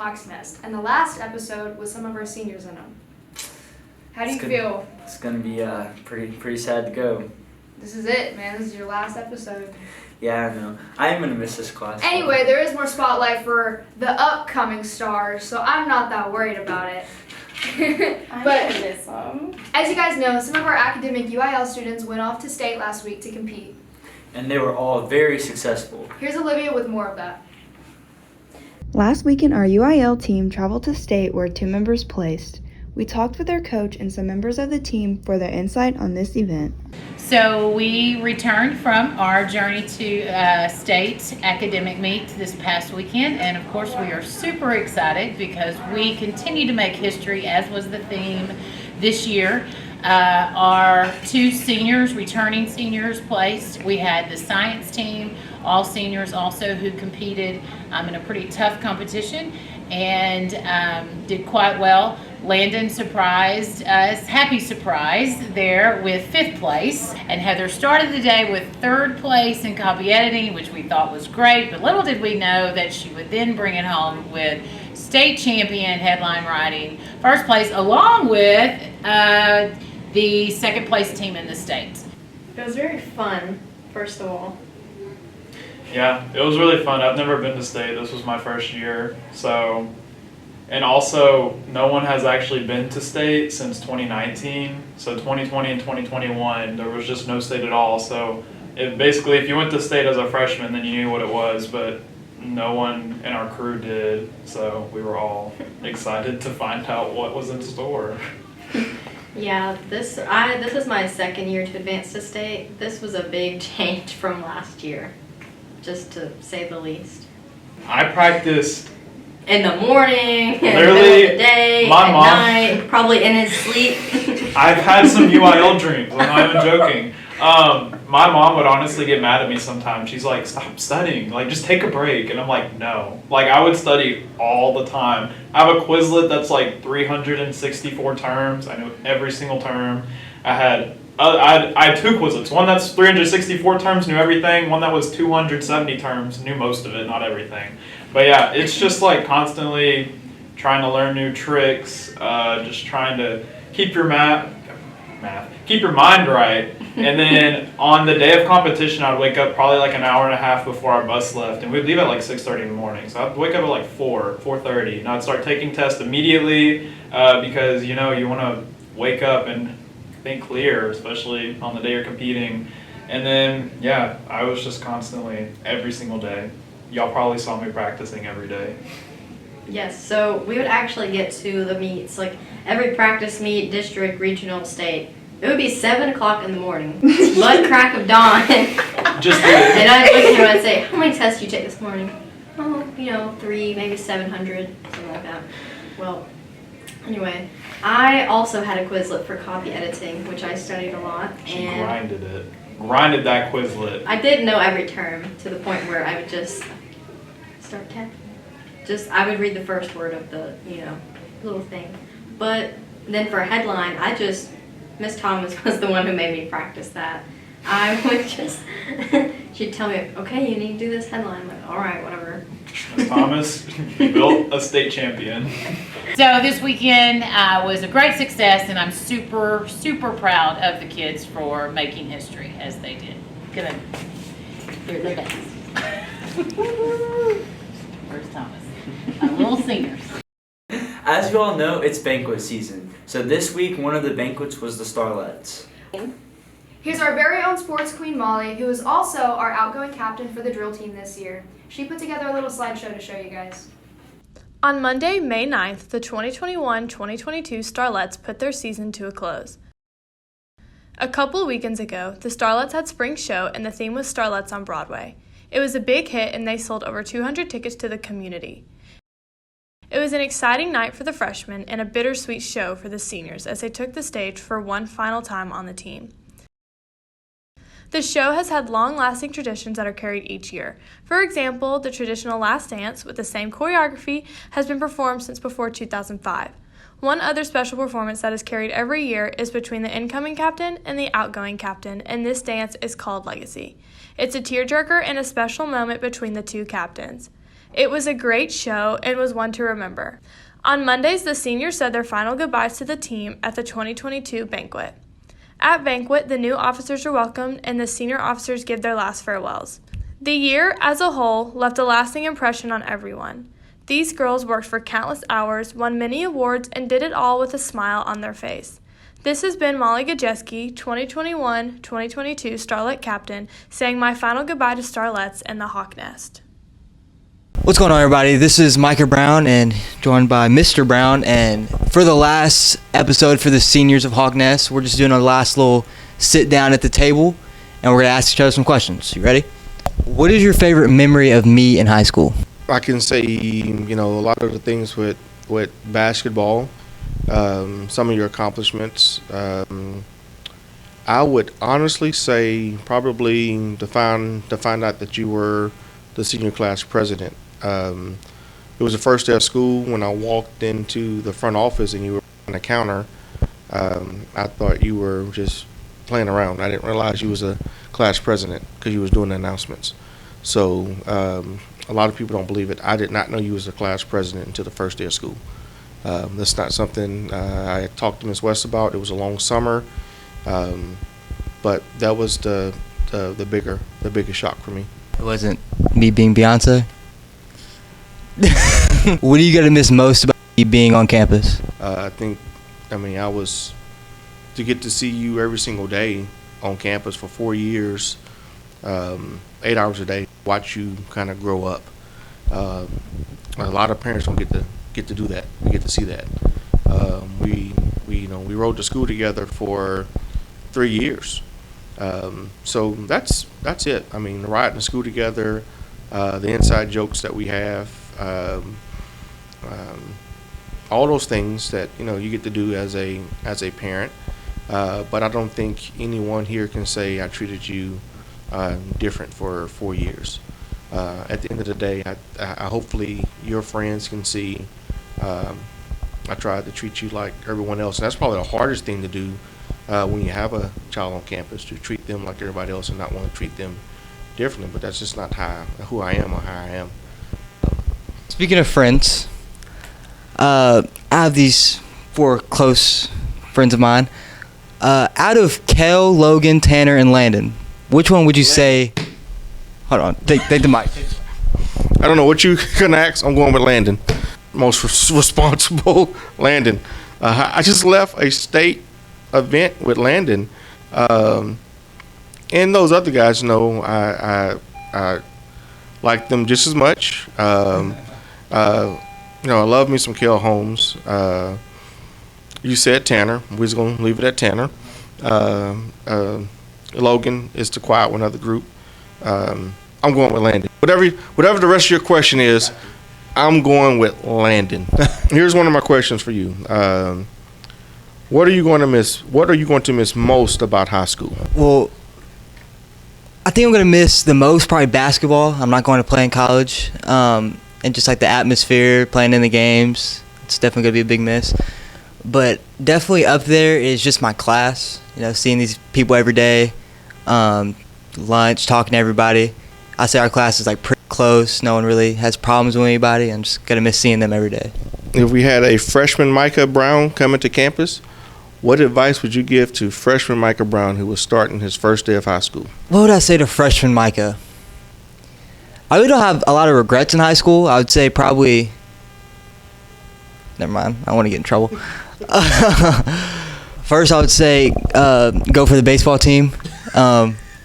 Hawk's Nest, and the last episode with some of our seniors in them. How do you feel? It's gonna be pretty sad to go. This is it, man. This is your last episode. Yeah, I know. I am gonna miss this class. Anyway, there is more spotlight for the upcoming stars, so I'm not that worried about it. But as you guys know, some of our academic UIL students went off to state last week to compete. And they were all very successful. Here's Olivia with more of that. Last weekend, our UIL team traveled to state where 2 members placed. We talked with their coach and some members of the team for their insight on this event. So we returned from our journey to state academic meet this past weekend, and of course we are super excited because we continue to make history, as was the theme this year. Our 2 seniors, returning seniors, placed. We had the science team, all seniors also, who competed in a pretty tough competition and did quite well. Landon surprised us, happy surprise there with 5th place, and Heather started the day with 3rd place in copy editing, which we thought was great, but little did we know that she would then bring it home with state champion headline writing, 1st place, along with the 2nd place team in the state. It was very fun, first of all. Yeah, it was really fun. I've never been to state. This was my first year, so. And also, no one has actually been to state since 2019. So 2020 and 2021, there was just no state at all. So basically, if you went to state as a freshman, then you knew what it was, but no one in our crew did. So we were all excited to find out what was in store. Yeah, this is my 2nd year to advance to state. This was a big change from last year, just to say the least. I practiced in the morning, in the literally, middle of the day, my at mom, night, probably in his sleep. I've had some UIL dreams. I'm not even joking. My mom would honestly get mad at me sometimes. She's like, "Stop studying. Like, just take a break." And I'm like, "No." Like, I would study all the time. I have a Quizlet that's like 364 terms. I knew every single term. I had 2 Quizlets. One that's 364 terms, knew everything. One that was 270 terms, knew most of it, not everything. But yeah, it's just like constantly trying to learn new tricks, just trying to keep your keep your mind right. And then on the day of competition, I'd wake up probably like an hour and a half before our bus left, and we'd leave at like 6:30 in the morning. So I'd wake up at like 4:30, and I'd start taking tests immediately because you want to wake up and think clear, especially on the day you're competing. And then yeah, I was just constantly every single day. Y'all probably saw me practicing every day. Yes, so we would actually get to the meets, like every practice meet, district, regional, state. It would be 7 o'clock in the morning, butt crack of dawn. And I'd look at him and I'd say, "How many tests did you take this morning?" "Oh, 3, maybe 700, something like that." Well, anyway, I also had a Quizlet for copy editing, which I studied a lot. She grinded that Quizlet. I did know every term to the point where I would just start I would read the first word of the, little thing. But then for a headline, Miss Thomas was the one who made me practice that. I would she'd tell me, "Okay, you need to do this headline." I'm like, "All right, whatever." Miss Thomas, you built a state champion. So this weekend was a great success, and I'm super, super proud of the kids for making history as they did. Good. They're the best. Where's Thomas? Our little seniors. As you all know, it's banquet season. So this week, one of the banquets was the Starlets. Here's our very own sports queen, Molly, who is also our outgoing captain for the drill team this year. She put together a little slideshow to show you guys. On Monday, May 9th, the 2021-2022 Starlets put their season to a close. A couple weekends ago, the Starlets had spring show and the theme was Starlets on Broadway. It was a big hit and they sold over 200 tickets to the community. It was an exciting night for the freshmen and a bittersweet show for the seniors as they took the stage for one final time on the team. The show has had long-lasting traditions that are carried each year. For example, the traditional Last Dance with the same choreography has been performed since before 2005. One other special performance that is carried every year is between the incoming captain and the outgoing captain, and this dance is called Legacy. It's a tearjerker and a special moment between the two captains. It was a great show and was one to remember. On Mondays, the seniors said their final goodbyes to the team at the 2022 banquet. At banquet, the new officers are welcomed and the senior officers give their last farewells. The year, as a whole, left a lasting impression on everyone. These girls worked for countless hours, won many awards, and did it all with a smile on their face. This has been Molly Gajeski, 2021-2022 Starlet Captain, saying my final goodbye to Starlets and the Hawk Nest. What's going on, everybody? This is Micah Brown and joined by Mr. Brown. And for the last episode for the seniors of Hawk Nest, we're just doing our last little sit down at the table, and we're going to ask each other some questions. You ready? What is your favorite memory of me in high school? I can say, a lot of the things with basketball, some of your accomplishments. I would honestly say probably to find out that you were the senior class president. It was the first day of school when I walked into the front office and you were on the counter. I thought you were just playing around. I didn't realize you was a class president because you was doing the announcements. So a lot of people don't believe it. I did not know you was a class president until the first day of school. That's not something I talked to Ms. West about. It was a long summer, but that was the biggest shock for me. It wasn't me being Beyonce? What do you gotta miss most about me being on campus? I was to get to see you every single day on campus for 4 years, 8 hours a day, watch you kind of grow up. A lot of parents don't get to do that. We get to see that. We rode to school together for 3 years. So that's it. Riding to school together, the inside jokes that we have, all those things that you get to do as a parent. But I don't think anyone here can say I treated you different for 4 years. At the end of the day, I hopefully your friends can see I tried to treat you like everyone else, and that's probably the hardest thing to do when you have a child on campus, to treat them like everybody else and not want to treat them differently. But that's just not who I am or how I am. Speaking of friends, I have these 4 close friends of mine. Out of Kel, Logan, Tanner, and Landon, which one would you say? Hold on, take the mic. I don't know what you're gonna ask. I'm going with Landon. Most responsible, Landon. I just left a state event with Landon, and those other guys know I like them just as much. I love me some Kel Holmes. You said Tanner. We're just gonna leave it at Tanner. Logan is the quiet one of the group. I'm going with Landon. Whatever the rest of your question is, I'm going with Landon. Here's one of my questions for you. What are you going to miss? What are you going to miss most about high school? Well, I think I'm going to miss the most probably basketball. I'm not going to play in college. And just like the atmosphere, playing in the games, it's definitely going to be a big miss. But definitely up there is just my class, seeing these people every day, lunch, talking to everybody. I say our class is like pretty close. No one really has problems with anybody. I'm just going to miss seeing them every day. If we had a freshman Micah Brown coming to campus, what advice would you give to freshman Micah Brown who was starting his first day of high school? What would I say to freshman Micah? I really don't have a lot of regrets in high school. I would say probably... Never mind. I don't want to get in trouble. First, I would say go for the baseball team.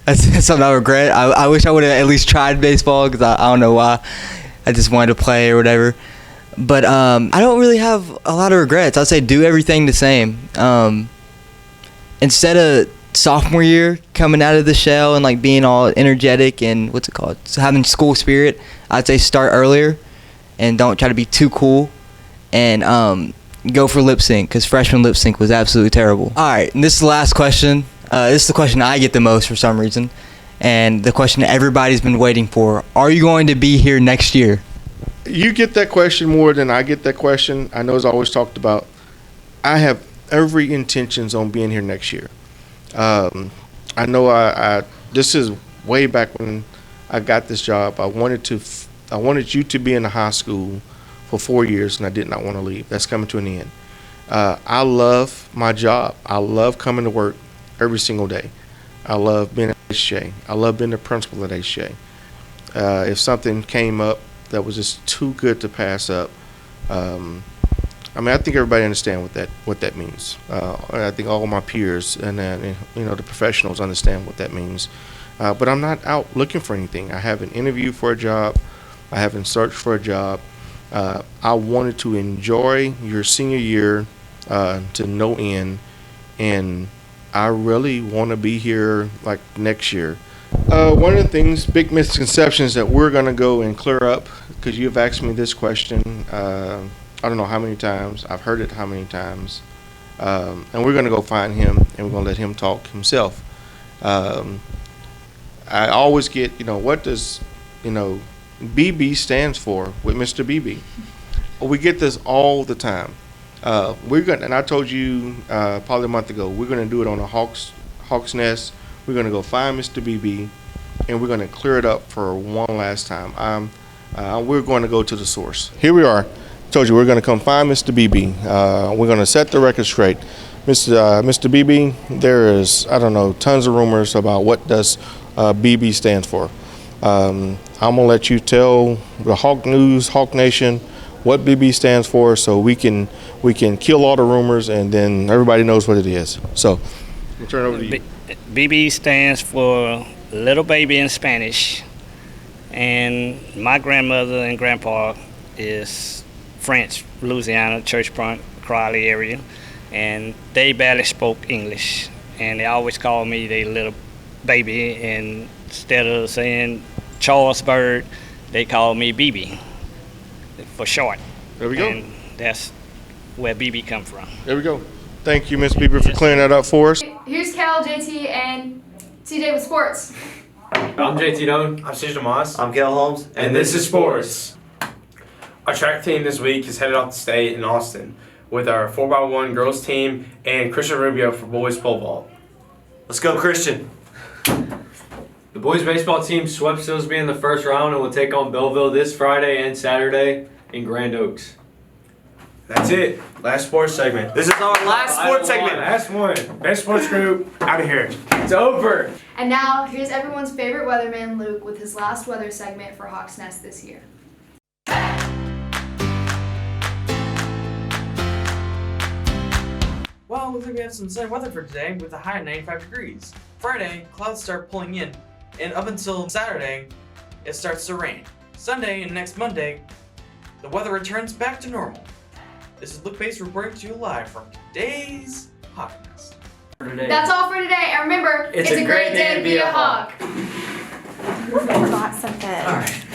That's something I regret. I wish I would have at least tried baseball because I don't know why. I just wanted to play or whatever. But I don't really have a lot of regrets. I'd say do everything the same. Instead of sophomore year coming out of the shell and like being all energetic and having school spirit, I'd say start earlier and don't try to be too cool and go for lip sync because freshman lip sync was absolutely terrible. All right, and this is the last question. This is the question I get the most for some reason, and the question that everybody's been waiting for. Are you going to be here next year? You get that question more than I get that question. I know it's always talked about. I have every intentions on being here next year. I know this is way back when I got this job. I wanted to I wanted you to be in the high school for 4 years, and I did not want to leave. That's coming to an end. I love my job. I love coming to work every single day. I love being at HJ. I love being the principal at HJ. If something came up that was just too good to pass up, I think everybody understands what that means. I think all of my peers and the professionals understand what that means. But I'm not out looking for anything. I haven't interviewed for a job. I haven't searched for a job. I wanted to enjoy your senior year to no end, and I really want to be here like next year. One of the things, big misconceptions that we're going to go and clear up, because you've asked me this question, I don't know how many times, I've heard it how many times, and we're going to go find him and we're going to let him talk himself. I always get, what does, BB stands for with Mr. BB. We get this all the time. And I told you probably a month ago, we're going to do it on a Hawk's Nest. We're going to go find Mr. BB, and we're going to clear it up for one last time. We're going to go to the source. Here we are. Told you we're going to come find Mr. BB. We're going to set the record straight. Mr. BB, there is, tons of rumors about what does BB stands for. I'm going to let you tell the Hawk News, Hawk Nation, what BB stands for, so we can kill all the rumors, and then everybody knows what it is. So, I'll turn it over to you. BB stands for Little Baby in Spanish, and my grandmother and grandpa is French, Louisiana, Church Point, Crowley area, and they barely spoke English, and they always called me the little baby, and instead of saying Charles Bird, they called me BB for short. There we go. And that's where BB come from. There we go. Thank you, Ms. Bieber, for clearing that up for us. Here's Cal, JT, and CJ with sports. I'm JT Doan. I'm Cesar Moss. I'm Kel Holmes. And this is sports. Our track team this week is headed off to state in Austin with our 4x1 girls team and Christian Rubio for boys pole vault. Let's go, Christian. The boys baseball team swept Silsbee in the first round and will take on Belleville this Friday and Saturday in Grand Oaks. That's it. Last sports segment. This is our last sports segment. Last one. Best sports group out of here. It's over. And now, here's everyone's favorite weatherman, Luke, with his last weather segment for Hawk's Nest this year. Well, looks like we have some sunny weather for today with a high of 95 degrees. Friday, clouds start pulling in, and up until Saturday, it starts to rain. Sunday and next Monday, the weather returns back to normal. This is Luke Bates reporting to you live from today's Hawk Nest. That's all for today, and remember, it's a great day to be a Hawk. I forgot something. All right.